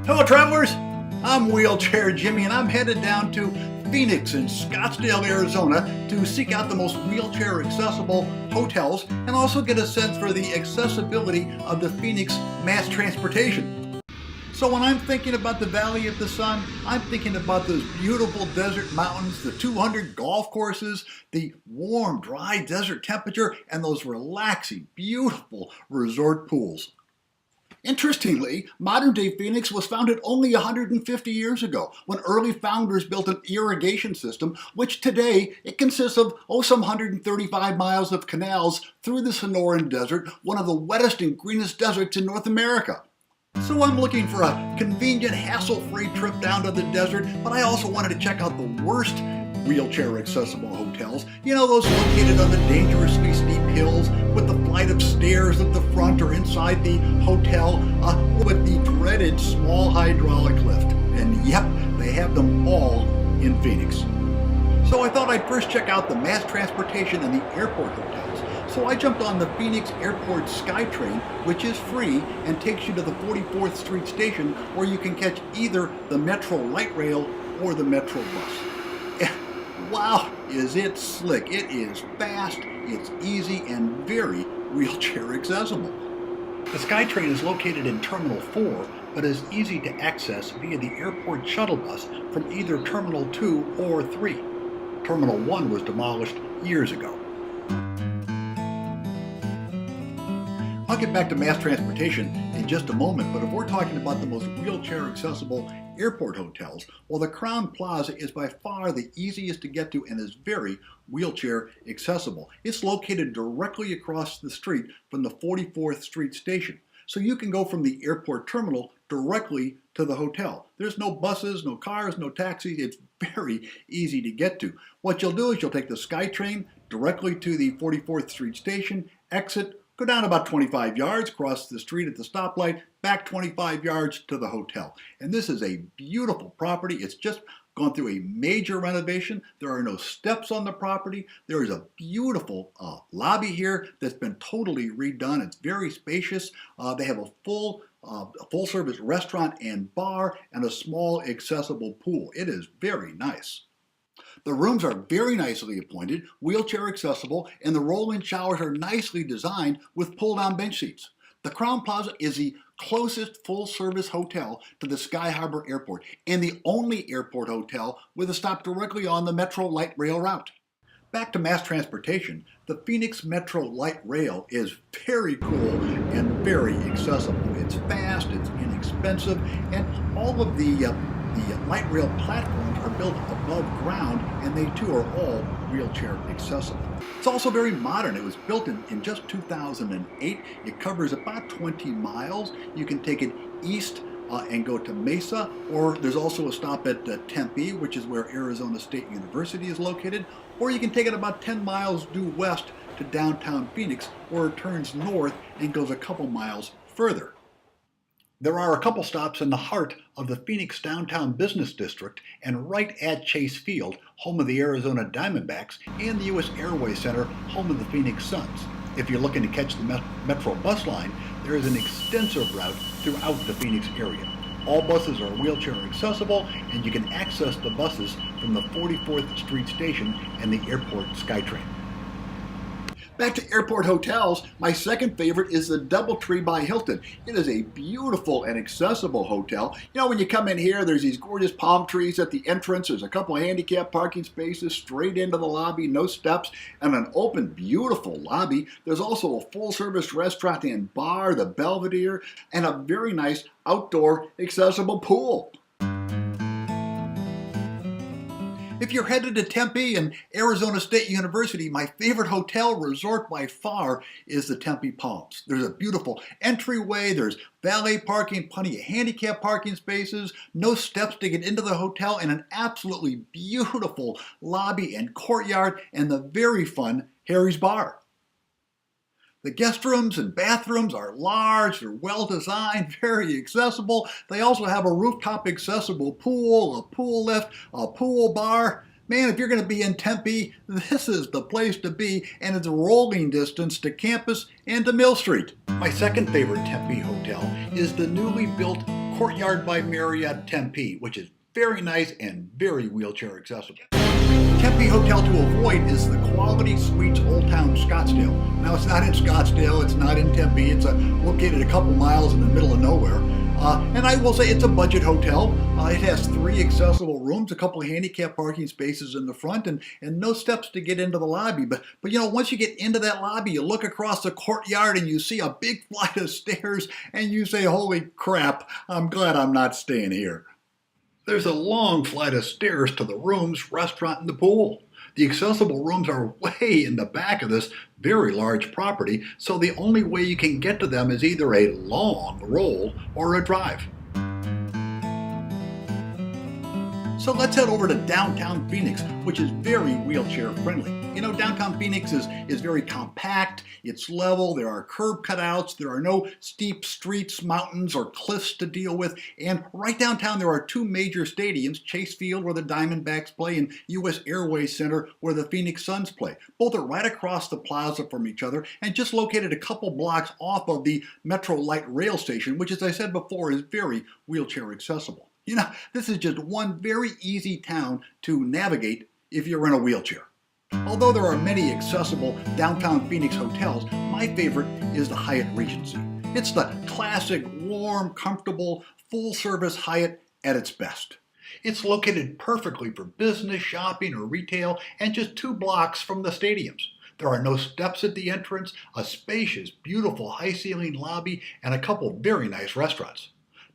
Hello travelers, I'm Wheelchair Jimmy and I'm headed down to Phoenix in Scottsdale, Arizona to seek out the most wheelchair accessible hotels and also get a sense for the accessibility of the Phoenix mass transportation. So when I'm thinking about the Valley of the Sun, I'm thinking about those beautiful desert mountains, the 200 golf courses, the warm, dry desert temperature, and those relaxing, beautiful resort pools. Interestingly, modern-day Phoenix was founded only 150 years ago when early founders built an irrigation system, which today it consists of some 135 miles of canals through the Sonoran Desert, one of the wettest and greenest deserts in North America. So I'm looking for a convenient, hassle-free trip down to the desert, but I also wanted to check out the worst wheelchair-accessible hotels. You know, those located on the dangerously steep hills with the flight of stairs at the front or inside the hotel with the dreaded small hydraulic lift. And yep, they have them all in Phoenix. So I thought I'd first check out the mass transportation and the airport hotels. So I jumped on the Phoenix Airport SkyTrain, which is free and takes you to the 44th Street station, where you can catch either the Metro Light Rail or the Metro Bus. Wow, is it slick. It is fast, it's easy, and very wheelchair accessible. The SkyTrain is located in Terminal 4, but is easy to access via the airport shuttle bus from either Terminal 2 or 3. Terminal 1 was demolished years ago. I'll get back to mass transportation in just a moment, but if we're talking about the most wheelchair accessible airport hotels, well, the Crown Plaza is by far the easiest to get to and is very wheelchair accessible. It's located directly across the street from the 44th Street station. So you can go from the airport terminal directly to the hotel. There's no buses, no cars, no taxis. It's very easy to get to. What you'll do is you'll take the SkyTrain directly to the 44th Street station, exit, go down about 25 yards, cross the street at the stoplight, back 25 yards to the hotel. And this is a beautiful property. It's just gone through a major renovation. There are no steps on the property. There is a beautiful lobby here that's been totally redone. It's very spacious. They have a full-service restaurant and bar and a small accessible pool. It is very nice. The rooms are very nicely appointed, wheelchair accessible, and the roll-in showers are nicely designed with pull-down bench seats. The Crown Plaza is the closest full-service hotel to the Sky Harbor Airport and the only airport hotel with a stop directly on the Metro Light Rail route. Back to mass transportation, the Phoenix Metro Light Rail is very cool and very accessible. It's fast, it's inexpensive, and all of the light rail platforms are built above ground, and they too are all wheelchair accessible. It's also very modern. It was built in just 2008. It covers about 20 miles. You can take it east and go to Mesa, or there's also a stop at Tempe, which is where Arizona State University is located, or you can take it about 10 miles due west to downtown Phoenix, where it turns north and goes a couple miles further. There are a couple stops in the heart of the Phoenix downtown business district and right at Chase Field, home of the Arizona Diamondbacks, and the U.S. Airway Center, home of the Phoenix Suns. If you're looking to catch the Metro bus line, there is an extensive route throughout the Phoenix area. All buses are wheelchair accessible, and you can access the buses from the 44th Street station and the airport SkyTrain. Back to airport hotels, my second favorite is the DoubleTree by Hilton. It is a beautiful and accessible hotel. You know, when you come in here, there's these gorgeous palm trees at the entrance. There's a couple of handicap parking spaces straight into the lobby, no steps, and an open, beautiful lobby. There's also a full-service restaurant and bar, the Belvedere, and a very nice outdoor accessible pool. If you're headed to Tempe and Arizona State University, my favorite hotel resort by far is the Tempe Palms. There's a beautiful entryway, there's valet parking, plenty of handicap parking spaces, no steps to get into the hotel, and an absolutely beautiful lobby and courtyard, and the very fun Harry's Bar. The guest rooms and bathrooms are large, they're well designed, very accessible. They also have a rooftop accessible pool, a pool lift, a pool bar. Man, if you're going to be in Tempe, this is the place to be, and it's rolling distance to campus and to Mill Street. My second favorite Tempe hotel is the newly built Courtyard by Marriott Tempe, which is very nice and very wheelchair accessible. Tempe hotel to avoid is the Quality Suites Old Town Scottsdale. Now it's not in Scottsdale, it's not in Tempe, it's located a couple miles in the middle of nowhere. And I will say it's a budget hotel. It has 3 accessible rooms, a couple of handicap parking spaces in the front, and no steps to get into the lobby. But you know, once you get into that lobby, you look across the courtyard and you see a big flight of stairs and you say, holy crap, I'm glad I'm not staying here. There's a long flight of stairs to the rooms, restaurant, and the pool. The accessible rooms are way in the back of this very large property, so the only way you can get to them is either a long roll or a drive. So let's head over to downtown Phoenix, which is very wheelchair friendly. You know, downtown Phoenix is very compact, it's level, there are curb cutouts, there are no steep streets, mountains, or cliffs to deal with, and right downtown there are 2 major stadiums, Chase Field where the Diamondbacks play and US Airways Center where the Phoenix Suns play. Both are right across the plaza from each other and just located a couple blocks off of the Metro Light Rail Station, which as I said before is very wheelchair accessible. You know, this is just one very easy town to navigate if you're in a wheelchair. Although there are many accessible downtown Phoenix hotels, my favorite is the Hyatt Regency. It's the classic, warm, comfortable, full-service Hyatt at its best. It's located perfectly for business, shopping, or retail, and just 2 blocks from the stadiums. There are no steps at the entrance, a spacious, beautiful, high-ceiling lobby, and a couple very nice restaurants.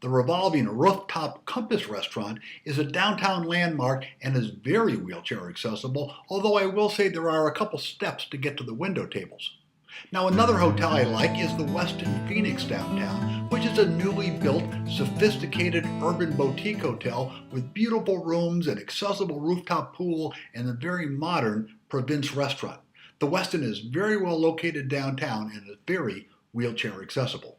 The revolving rooftop Compass restaurant is a downtown landmark and is very wheelchair accessible, although I will say there are a couple steps to get to the window tables. Now another hotel I like is the Westin Phoenix downtown, which is a newly built, sophisticated urban boutique hotel with beautiful rooms, an accessible rooftop pool, and a very modern Province restaurant. The Westin is very well located downtown and is very wheelchair accessible.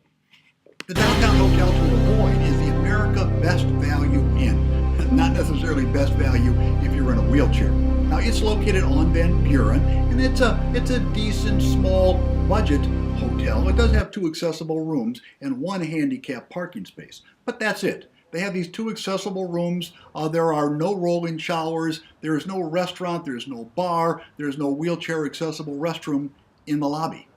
The downtown hotel to avoid is the America Best Value Inn. Not necessarily best value if you're in a wheelchair. Now it's located on Van Buren and it's a decent small budget hotel. It does have 2 accessible rooms and 1 handicap parking space, but that's it. They have these 2 accessible rooms. There are no rolling showers. There is no restaurant. There's no bar. There's no wheelchair accessible restroom in the lobby.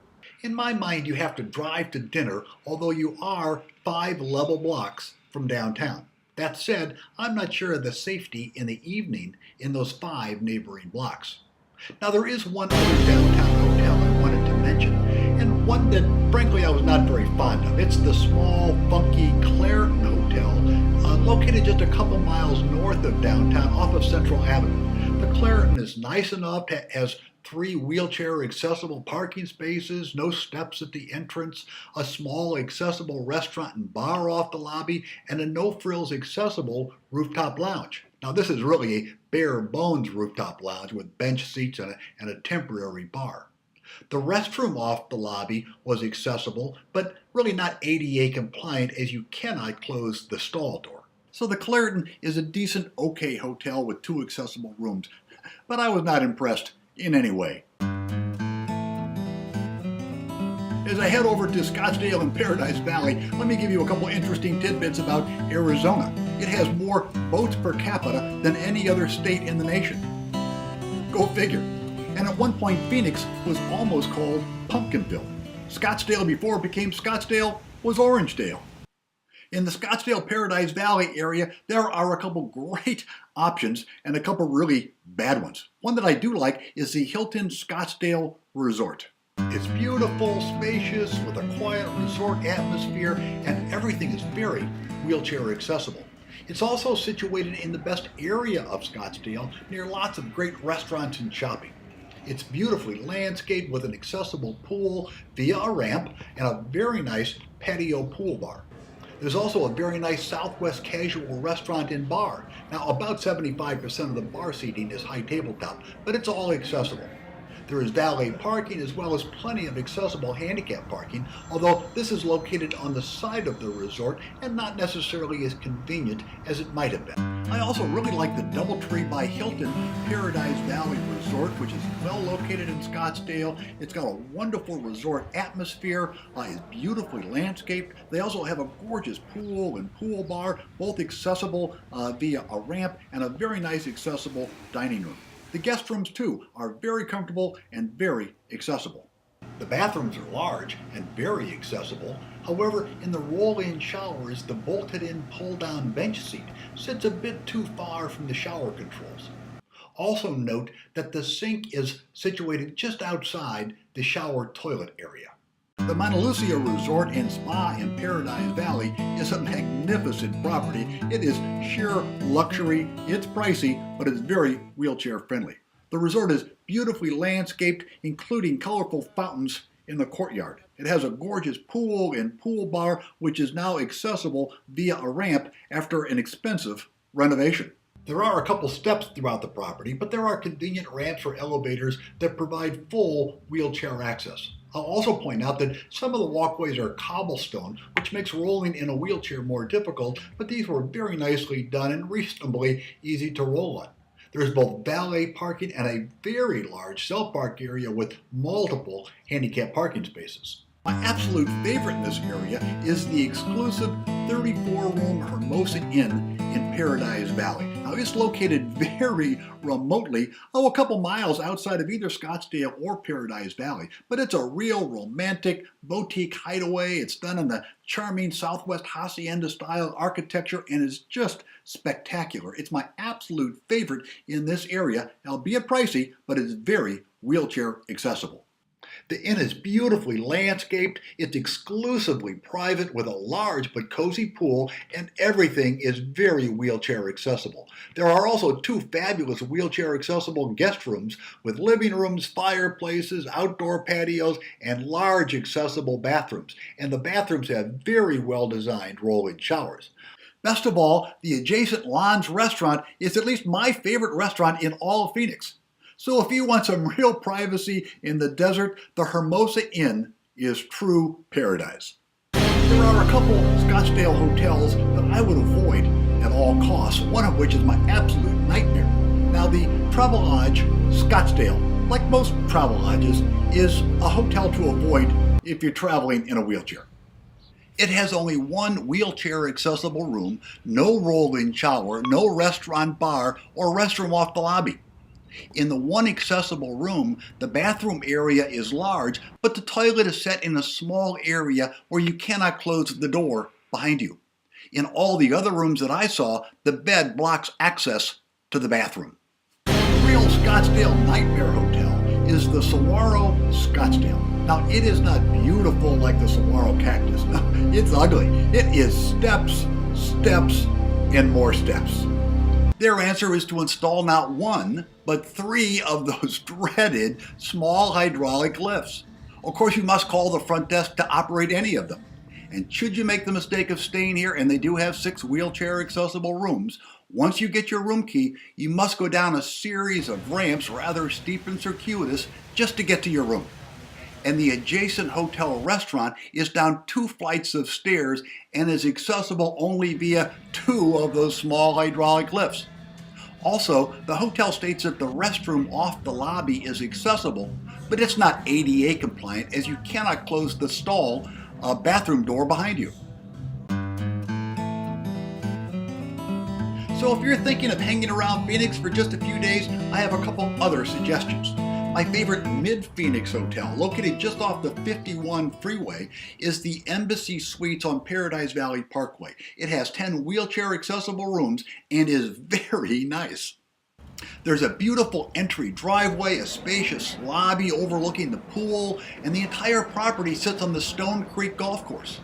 In my mind, you have to drive to dinner, although you are 5 level blocks from downtown. That said, I'm not sure of the safety in the evening in those 5 neighboring blocks. Now there is one other downtown hotel I wanted to mention, and one that frankly I was not very fond of. It's the small, funky Clairton Hotel, located just a couple miles north of downtown off of Central Avenue. The Clairton is nice enough, has 3 wheelchair accessible parking spaces, no steps at the entrance, a small accessible restaurant and bar off the lobby, and a no-frills accessible rooftop lounge. Now this is really a bare bones rooftop lounge with bench seats and a temporary bar. The restroom off the lobby was accessible, but really not ADA compliant as you cannot close the stall door. So the Clairton is a decent, okay hotel with 2 accessible rooms, but I was not impressed in any way. As I head over to Scottsdale and Paradise Valley, let me give you a couple interesting tidbits about Arizona. It has more boats per capita than any other state in the nation. Go figure. And at one point, Phoenix was almost called Pumpkinville. Scottsdale, before it became Scottsdale, was Orangedale. In the Scottsdale Paradise Valley area, there are a couple great options and a couple really bad ones. One that I do like is the Hilton Scottsdale Resort. It's beautiful, spacious, with a quiet resort atmosphere, and everything is very wheelchair accessible. It's also situated in the best area of Scottsdale, near lots of great restaurants and shopping. It's beautifully landscaped with an accessible pool via a ramp and a very nice patio pool bar. There's also a very nice Southwest casual restaurant and bar. Now, about 75% of the bar seating is high tabletop, but it's all accessible. There is valet parking as well as plenty of accessible handicap parking, although this is located on the side of the resort and not necessarily as convenient as it might have been. I also really like the DoubleTree by Hilton Paradise Valley Resort, which is well located in Scottsdale. It's got a wonderful resort atmosphere, is beautifully landscaped. They also have a gorgeous pool and pool bar, both accessible via a ramp, and a very nice accessible dining room. The guest rooms too are very comfortable and very accessible. The bathrooms are large and very accessible. However, in the roll-in showers, the bolted-in pull-down bench seat sits a bit too far from the shower controls. Also note that the sink is situated just outside the shower toilet area. The Monte Lucia Resort and Spa in Paradise Valley is a magnificent property. It is sheer luxury. It's pricey, but it's very wheelchair friendly. The resort is beautifully landscaped, including colorful fountains in the courtyard. It has a gorgeous pool and pool bar, which is now accessible via a ramp after an expensive renovation. There are a couple steps throughout the property, but there are convenient ramps or elevators that provide full wheelchair access. I'll also point out that some of the walkways are cobblestone, which makes rolling in a wheelchair more difficult, but these were very nicely done and reasonably easy to roll on. There's both valet parking and a very large self-park area with multiple handicap parking spaces. My absolute favorite in this area is the exclusive 34-room Hermosa Inn in Paradise Valley. Now, it's located very remotely, a couple miles outside of either Scottsdale or Paradise Valley, but it's a real romantic boutique hideaway. It's done in the charming Southwest Hacienda style architecture and is just spectacular. It's my absolute favorite in this area, albeit pricey, but it's very wheelchair accessible. The inn is beautifully landscaped, it's exclusively private with a large but cozy pool, and everything is very wheelchair accessible. There are also two fabulous wheelchair accessible guest rooms with living rooms, fireplaces, outdoor patios, and large accessible bathrooms. And the bathrooms have very well designed roll-in showers. Best of all, the adjacent Lon's restaurant is at least my favorite restaurant in all of Phoenix. So if you want some real privacy in the desert, the Hermosa Inn is true paradise. There are a couple Scottsdale hotels that I would avoid at all costs, one of which is my absolute nightmare. Now, the Travelodge Scottsdale, like most Travelodges, is a hotel to avoid if you're traveling in a wheelchair. It has only one wheelchair accessible room, no roll-in shower, no restaurant bar, or restroom off the lobby. In the one accessible room, the bathroom area is large, but the toilet is set in a small area where you cannot close the door behind you. In all the other rooms that I saw, the bed blocks access to the bathroom. The real Scottsdale nightmare hotel is the Saguaro Scottsdale. Now, it is not beautiful like the saguaro cactus. No, it's ugly. It is steps, steps, and more steps. Their answer is to install not one, but 3 of those dreaded small hydraulic lifts. Of course, you must call the front desk to operate any of them. And should you make the mistake of staying here, and they do have 6 wheelchair accessible rooms, once you get your room key, you must go down a series of ramps, rather steep and circuitous, just to get to your room. And the adjacent hotel restaurant is down 2 flights of stairs and is accessible only via 2 of those small hydraulic lifts. Also, the hotel states that the restroom off the lobby is accessible, but it's not ADA compliant as you cannot close the stall bathroom door behind you. So if you're thinking of hanging around Phoenix for just a few days, I have a couple other suggestions. My favorite mid-Phoenix hotel, located just off the 51 freeway, is the Embassy Suites on Paradise Valley Parkway. It has 10 wheelchair accessible rooms and is very nice. There's a beautiful entry driveway, a spacious lobby overlooking the pool, and the entire property sits on the Stone Creek Golf Course.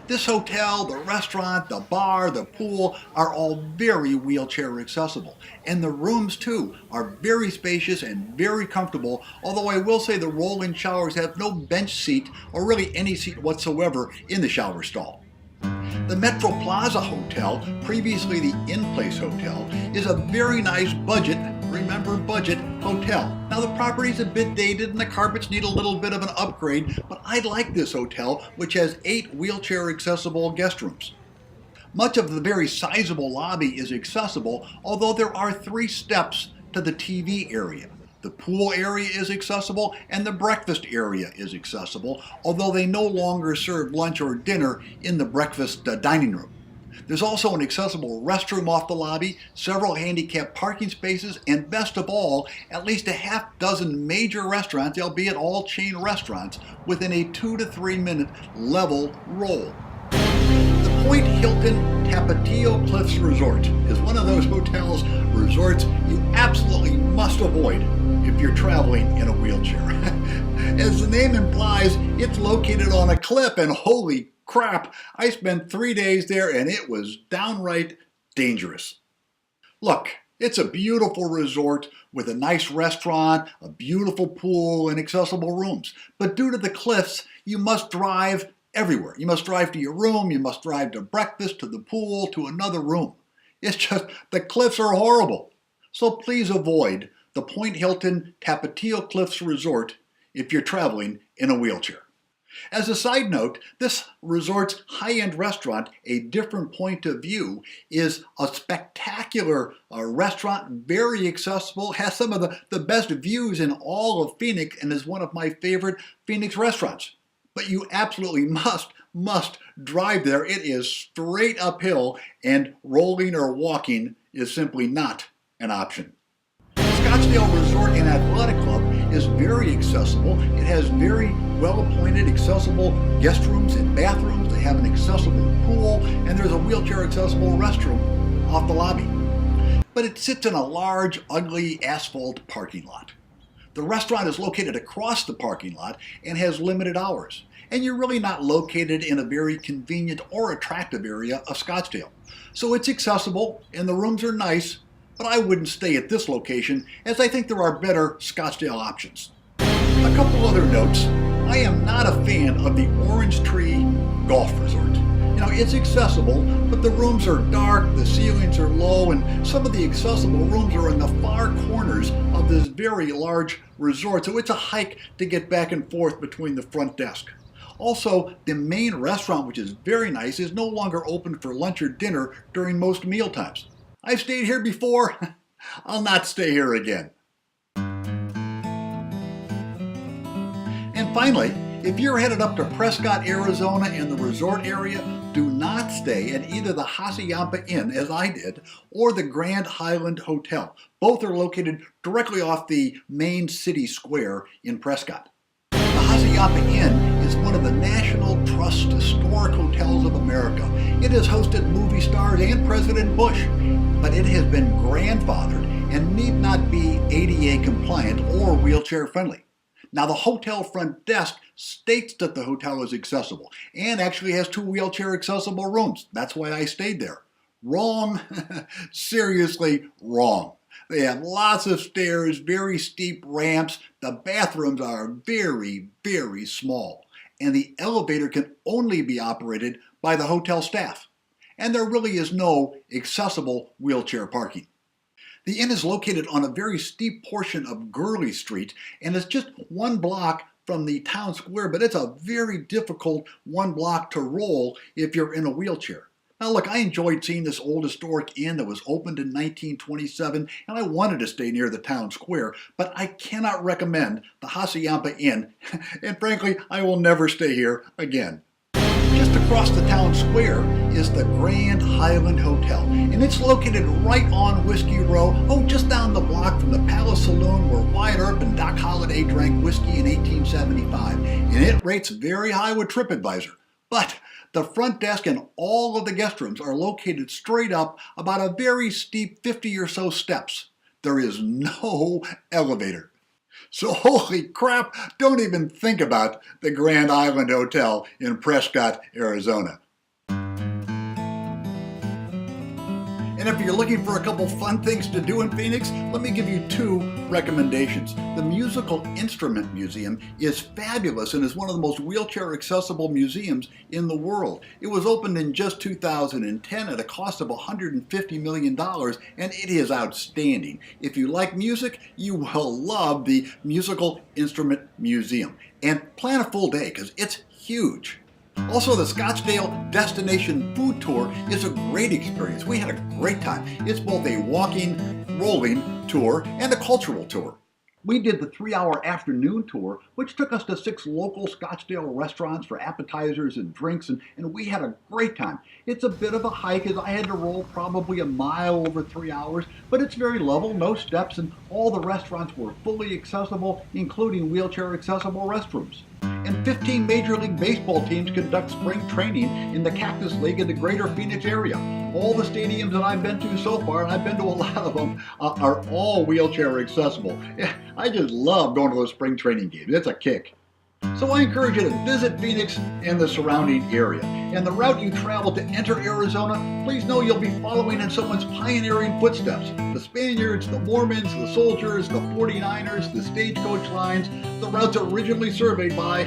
This hotel, the restaurant, the bar, the pool are all very wheelchair accessible. And the rooms too are very spacious and very comfortable, although I will say the roll-in showers have no bench seat or really any seat whatsoever in the shower stall. The Metro Plaza Hotel, previously the In-Place Hotel, is a very nice budget, remember budget, hotel. Now the property's a bit dated and the carpets need a little bit of an upgrade, but I like this hotel, which has 8 wheelchair accessible guest rooms. Much of the very sizable lobby is accessible, although there are 3 steps to the TV area. The pool area is accessible and the breakfast area is accessible, although they no longer serve lunch or dinner in the breakfast dining room. There's also an accessible restroom off the lobby, several handicapped parking spaces, and best of all, at least a half dozen major restaurants, albeit all chain restaurants, within a 2 to 3 minute level roll. The Point Hilton Tapatio Cliffs Resort is one of those resorts you absolutely must avoid if you're traveling in a wheelchair. As the name implies, it's located on a cliff, and holy crap, I spent 3 days there and it was downright dangerous. Look, it's a beautiful resort with a nice restaurant, a beautiful pool, and accessible rooms. But due to the cliffs, you must drive everywhere. You must drive to your room, you must drive to breakfast, to the pool, to another room. It's just, the cliffs are horrible. So please avoid the Point Hilton Tapatio Cliffs Resort if you're traveling in a wheelchair. As a side note, this resort's high-end restaurant, A Different Point of View, is a spectacular restaurant, very accessible, has some of the best views in all of Phoenix, and is one of my favorite Phoenix restaurants. But you absolutely must drive there. It is straight uphill, and rolling or walking is simply not an option. Scottsdale Resort and Athletic Club is very accessible. It has very well-appointed, accessible guest rooms and bathrooms. They have an accessible pool, and there's a wheelchair-accessible restroom off the lobby. But it sits in a large, ugly asphalt parking lot. The restaurant is located across the parking lot and has limited hours. And you're really not located in a very convenient or attractive area of Scottsdale. So it's accessible, and the rooms are nice, but I wouldn't stay at this location, as I think there are better Scottsdale options. A couple other notes. I am not a fan of the Orange Tree Golf Resort. You know, it's accessible, but the rooms are dark, the ceilings are low, and some of the accessible rooms are in the far corners of this very large resort, so it's a hike to get back and forth between the front desk. Also, the main restaurant, which is very nice, is no longer open for lunch or dinner during most meal times. I've stayed here before. I'll not stay here again. And finally, if you're headed up to Prescott, Arizona and the resort area, do not stay at either the Hacienda Inn, as I did, or the Grand Highland Hotel. Both are located directly off the main city square in Prescott. The Hacienda Inn is one of the National Trust Historic Hotels of America. It has hosted movie stars and President Bush, but it has been grandfathered and need not be ADA compliant or wheelchair friendly. Now, the hotel front desk states that the hotel is accessible and actually has 2 wheelchair accessible rooms. That's why I stayed there. Wrong. Seriously wrong. They have lots of stairs, very steep ramps. The bathrooms are very, very small, and the elevator can only be operated by the hotel staff. And there really is no accessible wheelchair parking. The inn is located on a very steep portion of Gurley Street, and it's just 1 block from the town square, but it's a very difficult 1 block to roll if you're in a wheelchair. Now look, I enjoyed seeing this old historic inn that was opened in 1927, and I wanted to stay near the town square, but I cannot recommend the Hacienda Inn, and frankly, I will never stay here again. Just across the town square is the Grand Highland Hotel, and it's located right on Whiskey Row, just down the block from the Palace Saloon where Wyatt Earp and Doc Holliday drank whiskey in 1875, and it rates very high with TripAdvisor. But the front desk and all of the guest rooms are located straight up about a very steep 50 or so steps. There is no elevator. So holy crap, don't even think about the Grand Island Hotel in Prescott, Arizona. And if you're looking for a couple fun things to do in Phoenix, let me give you 2 recommendations. The Musical Instrument Museum is fabulous and is one of the most wheelchair accessible museums in the world. It was opened in just 2010 at a cost of $150 million, and it is outstanding. If you like music, you will love the Musical Instrument Museum. And plan a full day because it's huge. Also, the Scottsdale Destination Food Tour is a great experience. We had a great time. It's both a walking, rolling tour and a cultural tour. We did the 3-hour afternoon tour, which took us to 6 local Scottsdale restaurants for appetizers and drinks, and we had a great time. It's a bit of a hike as I had to roll probably a mile over 3 hours, but it's very level, no steps, and all the restaurants were fully accessible, including wheelchair accessible restrooms. And 15 Major League Baseball teams conduct spring training in the Cactus League in the greater Phoenix area. All the stadiums that I've been to so far, and I've been to a lot of them, are all wheelchair accessible. I just love going to those spring training games. It's a kick. So I encourage you to visit Phoenix and the surrounding area. And the route you travel to enter Arizona, please know you'll be following in someone's pioneering footsteps. The Spaniards, the Mormons, the soldiers, the 49ers, the stagecoach lines, the routes originally surveyed by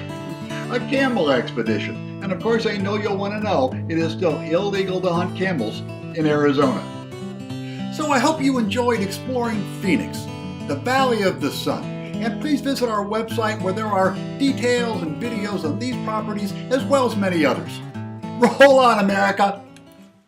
a camel expedition. And of course, I know you'll want to know, it is still illegal to hunt camels in Arizona. So I hope you enjoyed exploring Phoenix, the Valley of the Sun. And please visit our website where there are details and videos on these properties as well as many others. Roll on, America!